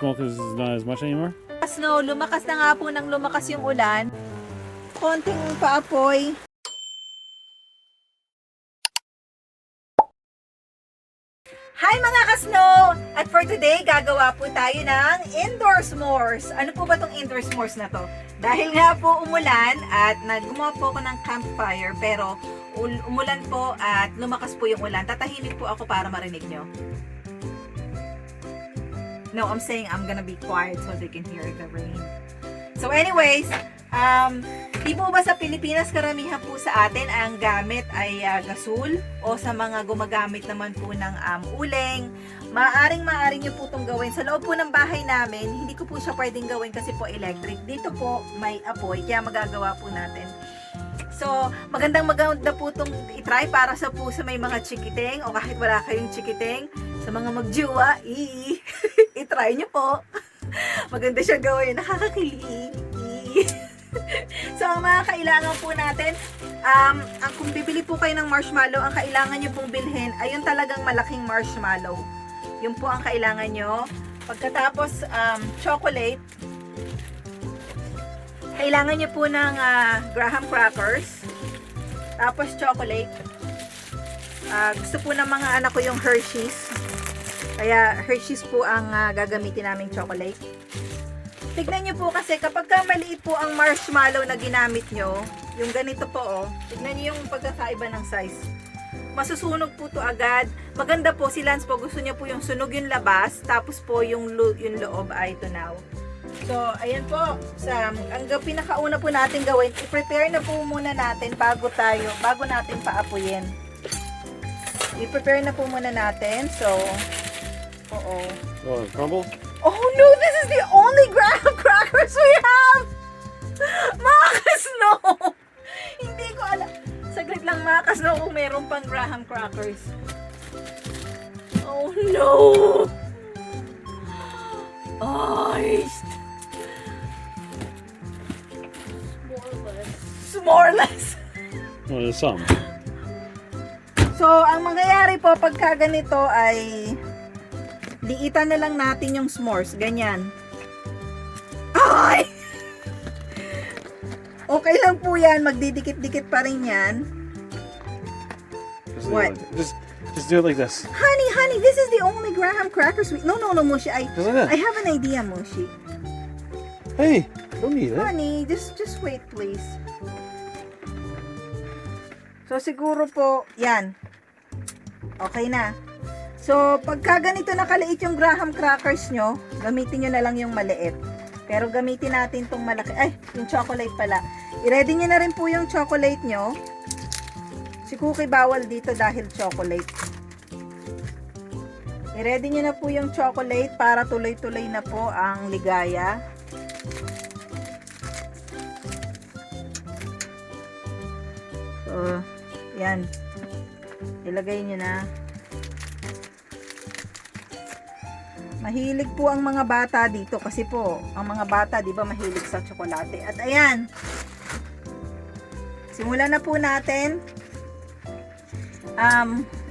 Smoke is not as much anymore? Snow, lumakas na nga po ng lumakas yung ulan. Konting paapoy. Hi mga ka-snow! At for today, gagawa po tayo ng indoor s'mores. Ano po ba tong indoor s'mores na to? Dahil nga po umulan at gumawa po ako ng campfire pero umulan po at lumakas po yung ulan. Tatahimik po ako para marinig nyo. No, I'm saying I'm gonna be quiet so they can hear the rain. So anyways, di po ba sa Pilipinas karamihan po sa atin ang gamit ay gasol o sa mga gumagamit naman po ng uling. Maaring nyo po itong gawin. Sa loob po ng bahay namin, hindi ko po siya pwedeng gawin kasi po electric. Dito po may apoy, kaya magagawa po natin. So, maganda po itong itry para sa po sa may mga chikiting o kahit wala kayong chikiting, sa mga magjuwa, itry nyo po. Maganda siya gawin, nakakakilig. So, ang mga kailangan po natin, kung bibili po kayo ng marshmallow, ang kailangan nyo pong bilhin ay yung talagang malaking marshmallow. Yun po ang kailangan nyo. Pagkatapos, chocolate. Kailangan nyo po ng graham crackers. Tapos, chocolate. Gusto po ng mga anak ko yung Hershey's. Kaya, Hershey's po ang gagamitin naming chocolate. Tignan nyo po kasi kapag maliit po ang marshmallow na ginamit nyo, yung ganito po tignan nyo yung pagkakaiba ng size. Masusunog po to agad. Maganda po si Lance po, gusto niya po yung sunog yung labas, tapos po yung loob ay tunaw. So, ayan po, ang pinakauna po natin gawin, i-prepare na po muna natin bago natin paapuyin. I-prepare na po muna natin, so, Oh, crumble? Oh no, this is the only graham crackers we have! Mga ka-snow! Hindi ko alam. Saglit lang mga ka-snow kung meron pang graham crackers. Oh no! S'moreless. Well, there's some. So, ang mangyayari po pagka ganito ay liitan na lang natin yung s'mores. Ganyan. Ay! Okay lang po yan. Magdidikit-dikit pa rin yan. What? Just do it like this. Honey, this is the only graham crackers we... No, Moshi. Just like that. I have an idea, Moshi. Hey, don't need it. Honey, just wait, please. So, siguro po, yan. Okay na. So, pagka ganito nakaliit yung graham crackers nyo, gamitin nyo na lang yung maliit. Pero gamitin natin tong malaki. Ay, yung chocolate pala. I-ready nyo na rin po yung chocolate nyo. Si Cookie bawal dito dahil chocolate. I-ready nyo na po yung chocolate para tuloy-tuloy na po ang ligaya. So, yan. Ilagay nyo na. Mahilig po ang mga bata dito kasi po, ang mga bata, di ba, mahilig sa tsokolate. At ayan, simulan na po natin.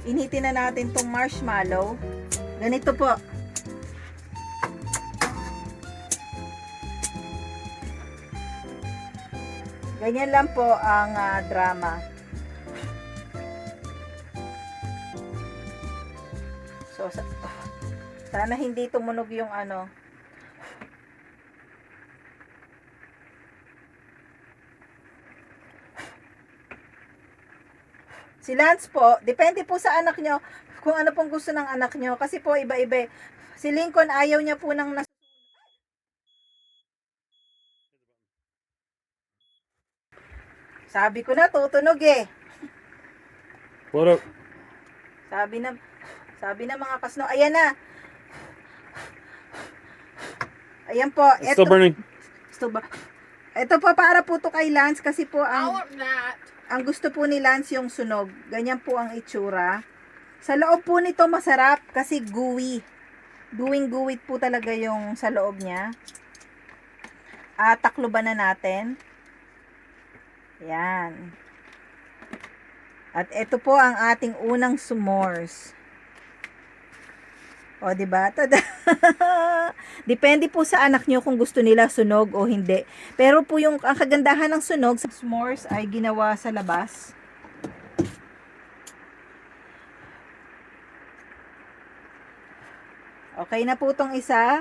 Initin na natin tong marshmallow. Ganito po. Ganyan lang po ang drama. So, sana hindi tumunog yung ano. Si Lance po, depende po sa anak nyo kung ano pong gusto ng anak nyo. Kasi po iba-iba. Si Lincoln ayaw niya po ng Sabi ko na tutunog eh. What up? Sabi na mga kasno, ayan na. Ayan po. It's still burning. Ito po para po to kay Lance kasi po ang gusto po ni Lance yung sunog. Ganyan po ang itsura. Sa loob po nito masarap kasi gooey. Gooey po talaga yung sa loob niya. Takloban na natin. Yan. At ito po ang ating unang s'mores. O, di ba? Tada! Depende po sa anak nyo kung gusto nila sunog o hindi. Pero po ang kagandahan ng sunog sa s'mores ay ginawa sa labas. Okay na po tong isa.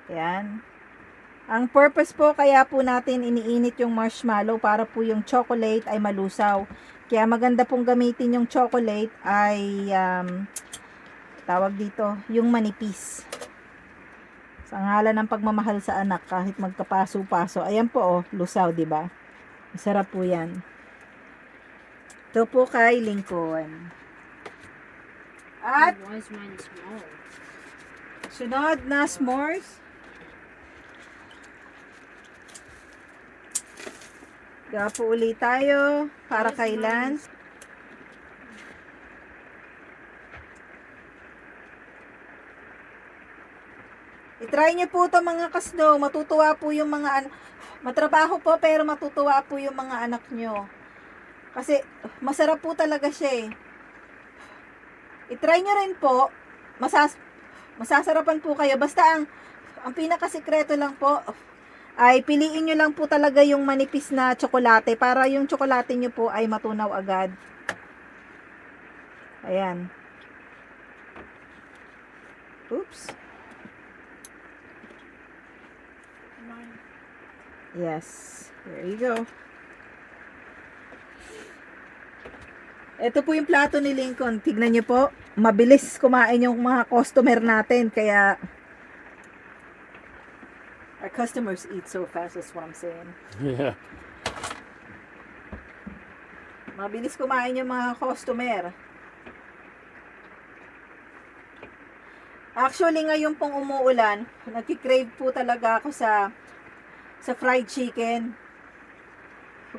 Yan. Ang purpose po kaya po natin iniinit yung marshmallow para po yung chocolate ay malusaw. Kaya maganda pong gamitin yung chocolate ay tawag dito, yung manipis. Sa ngalan ng pagmamahal sa anak kahit magkapaso-paso. Ayan po oh, lusaw, 'di ba? Masarap po 'yan. Ito po kay Lincoln. At Why is mine small? sunod na s'mores. Gawa po ulit tayo para kay Lance. I-try nyo po ito mga kasno. Matutuwa po yung mga matrabaho po pero matutuwa po yung mga anak nyo. Kasi masarap po talaga siya eh. I-try nyo rin po. Masasarapan po kayo. Basta ang pinakasikreto lang po ay piliin nyo lang po talaga yung manipis na tsokolate para yung tsokolate nyo po ay matunaw agad. Ayan. Oops. Yes. There you go. Ito po yung plato ni Lincoln. Tignan nyo po. Mabilis kumain yung mga customer natin. Kaya our customers eat so fast, is what I'm saying. Yeah. Mabilis kumain yung mga customer. Actually, ngayon pong umuulan, nagki-crave po talaga ako sa fried chicken.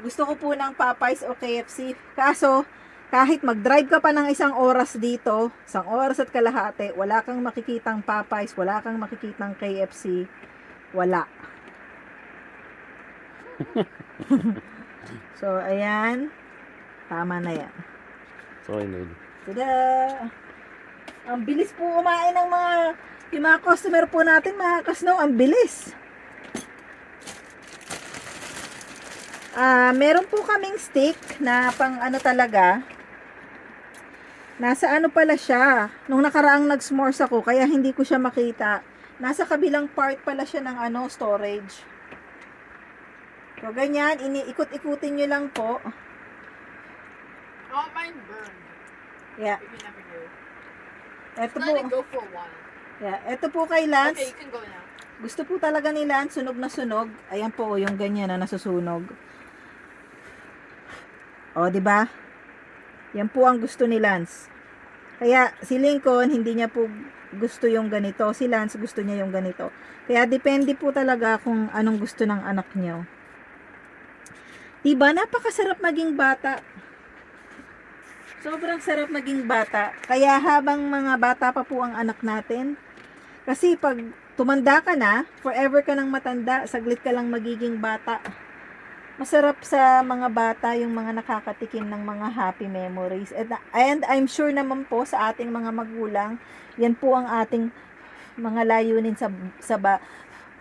Gusto ko po ng Popeyes o KFC. Kaso, kahit mag-drive ka pa ng 1 oras dito, 1 oras at kalahati, wala kang makikitang Popeyes, wala kang makikitang KFC. Wala. So, ayan. Tama na yan. That's all I need. Tada! Ang bilis po kumain ng yung mga customer po natin, mga kasno, ang bilis. Meron po kaming stick na pang ano talaga. Nasa ano pala siya. Nung nakaraang nag-s'mores ako, kaya hindi ko siya makita. Nasa kabilang part pala siya ng storage. So, ganyan, iniikot-ikutin nyo lang po. Oh, mine burned. Yeah. You can never do. Eto Let it po. go for a while. Yeah, eto po kay Lance. Okay, you can go now. Gusto po talaga ni Lance, sunog na sunog. Ayan po, yung ganyan na nasusunog. O, di ba? Yan po ang gusto ni Lance. Kaya, si Lincoln, hindi niya po gusto yung ganito. Si Lance, gusto niya yung ganito. Kaya, depende po talaga kung anong gusto ng anak niyo. Diba? Napakasarap maging bata. Sobrang sarap maging bata. Kaya, habang mga bata pa po ang anak natin, kasi pag tumanda ka na, forever ka nang matanda, saglit ka lang magiging bata. Masarap sa mga bata yung mga nakakatikim ng mga happy memories. And I'm sure naman po sa ating mga magulang, yan po ang ating mga layunin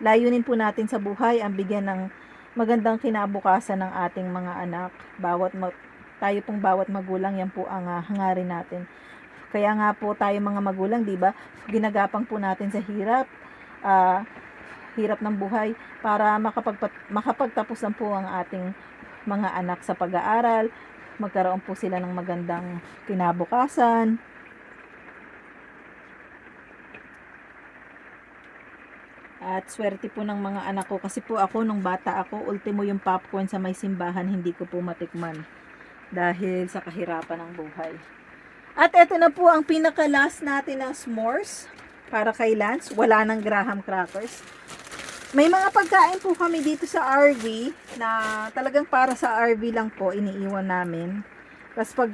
layunin po natin sa buhay, ang bigyan ng magandang kinabukasan ng ating mga anak. Tayo pong bawat magulang, yan po ang hangarin natin. Kaya nga po tayo mga magulang, di ba? Ginagapang po natin sa hirap ng buhay para makapagtapos na po ang ating mga anak sa pag-aaral, magkaroon po sila ng magandang kinabukasan. At swerte po ng mga anak ko kasi po ako nung bata ako, ultimo yung popcorn sa may simbahan hindi ko po matikman dahil sa kahirapan ng buhay. At eto na po ang pinaka-last natin ng s'mores para kay Lance. Wala ng graham crackers. May mga pagkain po kami dito sa RV na talagang para sa RV lang po iniiwan namin. Tapos pag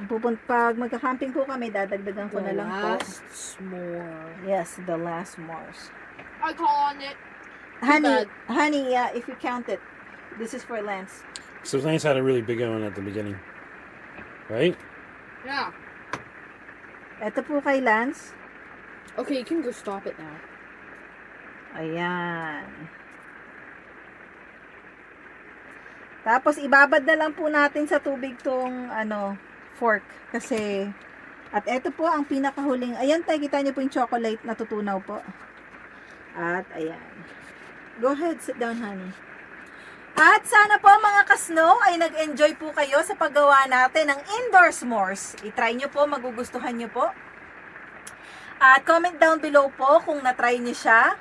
magka-camping po kami, dadagdagan ko na lang po. Last s'more. Yes, the last s'mores. I call on it. Honey, if you count it, this is for Lance. So Lance had a really big one at the beginning, right? Yeah. Ito po kay Lance. Okay, you can go stop it now. Ayan. Tapos ibabad na lang po natin sa tubig tong fork kasi at eto po ang pinakahuling. Ayan tayo, kita niyo po yung chocolate na tutunaw po. At ayan. Go ahead, sit down honey. At sana po mga ka-snow ay nag-enjoy po kayo sa paggawa natin ng indoor s'mores. I-try nyo po, magugustuhan nyo po. At comment down below po kung na-try nyo siya.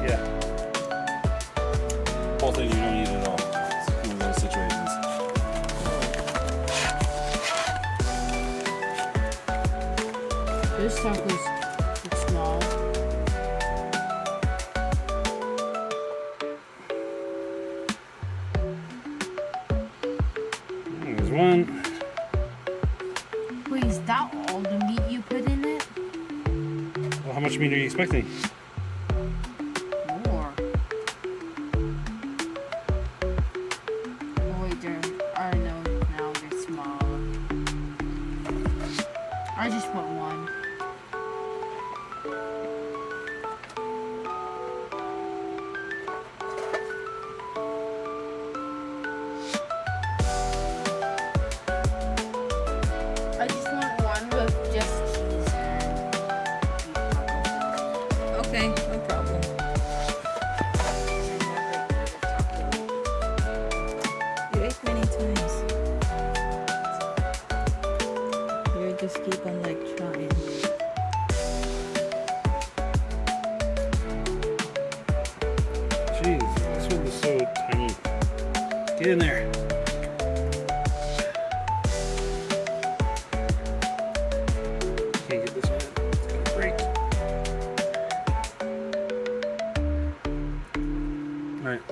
Yeah. Whole thing you don't need at all. It's one of those situations. This taco's small. There's one. Wait, is that all the meat you put in it? Well, how much meat are you expecting? More. Oh wait, I know now they're small. I just put one. I just want one with just cheese and Okay, no problem. You ate many times. You just keep on like trying. Jeez, this one is so tiny. Get in there. Can't get this one. It's gonna break. Alright.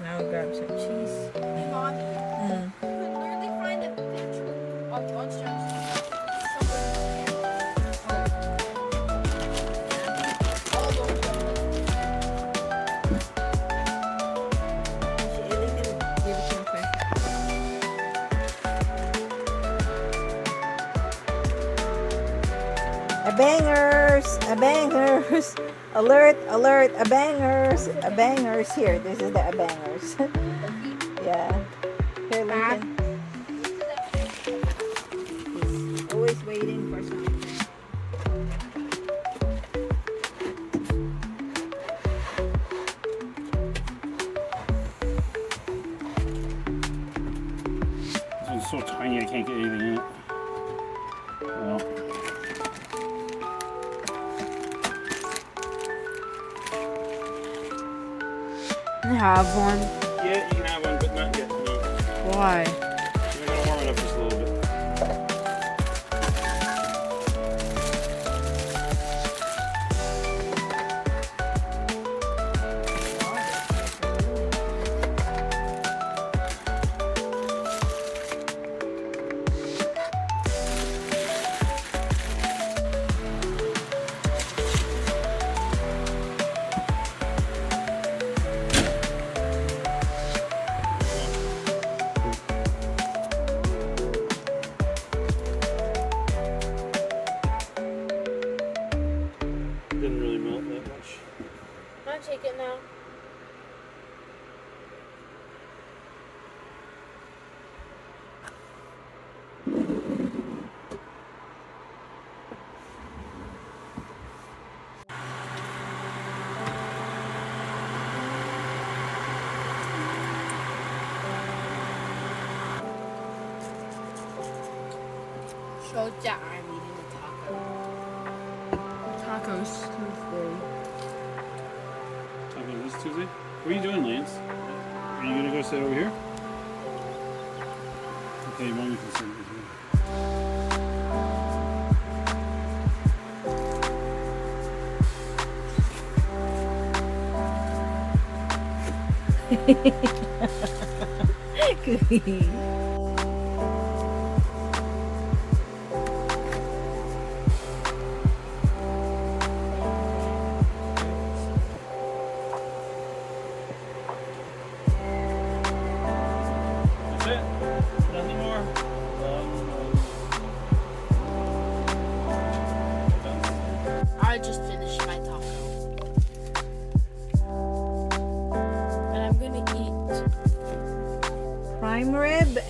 Now grab some cheese. Mommy, Mm. you could literally find a picture of lunchtimes. A bangers, a bangers, alert, alert, a bangers, a bangers. Here, this is the a bangers. Yeah. Here, Lincoln. He's always waiting for something. This one's so tiny I can't get anything in it. Well, I have one. yeah, you can have one, but not yet. No. Why? You're gonna warm it up just a little bit. Didn't really melt that much. I'll take it now. Show that I'm eating a taco. Tacos Tuesday. Okay, this Tuesday. What are you doing, Lance? Are you gonna go sit over here? Okay, Mommy can sit over here.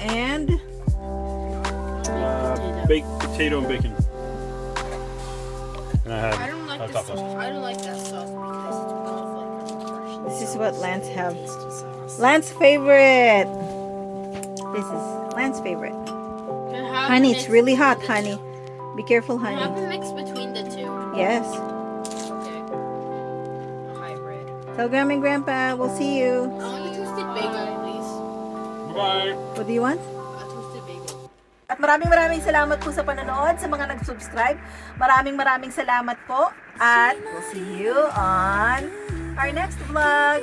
and Baked potato and bacon. And I had I don't like hot the sauce. sauce. I don't like that sauce because it's full of like this is what Lance have. Lance's favorite. This is Lance's favorite. Honey, it's really hot, honey. Be careful, Have honey. a mix between the two. Yes. Okay. A hybrid. So, Grandma and Grandpa, we'll see you. I want a toasted bagel, please. Bye-bye. What do you want? A toasted bagel. At maraming salamat po sa panonood, sa mga nag-subscribe. Maraming salamat po. At we'll see you on our next vlog.